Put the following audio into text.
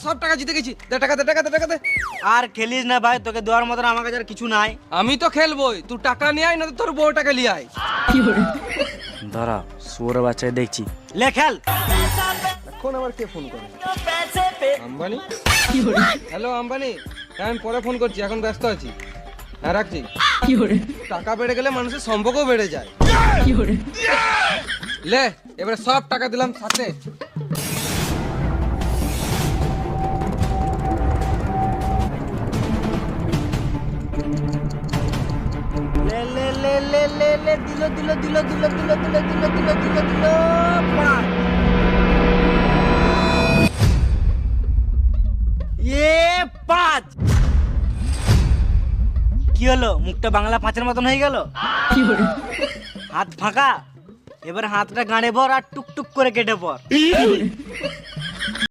সব টাকা জিতে গেছি, দে টাকা দে টাকা দে টাকা দে। আর খেলিস না ভাই, তোকে দেওয়ার মতন আমার কাছে আর কিছু নাই। আমি তো খেলবোই, তুই টাকা নিয়ে আয় না তো তোর বউ টাকা নিয়ে আয়। ধরা শুয়োর বাচ্চাকে দেখছি, লে খেল। এখন আবার কে ফোন করে? আম্বানি। হ্যালো আম্বানি, হ্যাঁ আমি পরে ফোন করছি, এখন ব্যস্ত আছি। হ্যাঁ রাখছি। টাকা বেড়ে গেলে মানুষের সম্পর্কও বেড়ে যায়। লে এবারে সব টাকা দিলাম সাথে। লে লে লে লে লে লে দিল দিল দিল দিল দিল দিল দিল দিল দিল দিল পাঁচ। পাঁচ কি হলো? মুখটা বাংলা পাঁচের মতন হয়ে গেল। হাত ফাঁকা, এবার হাতটা গাঁড়ে পর আর টুকটুক করে কেটে পর।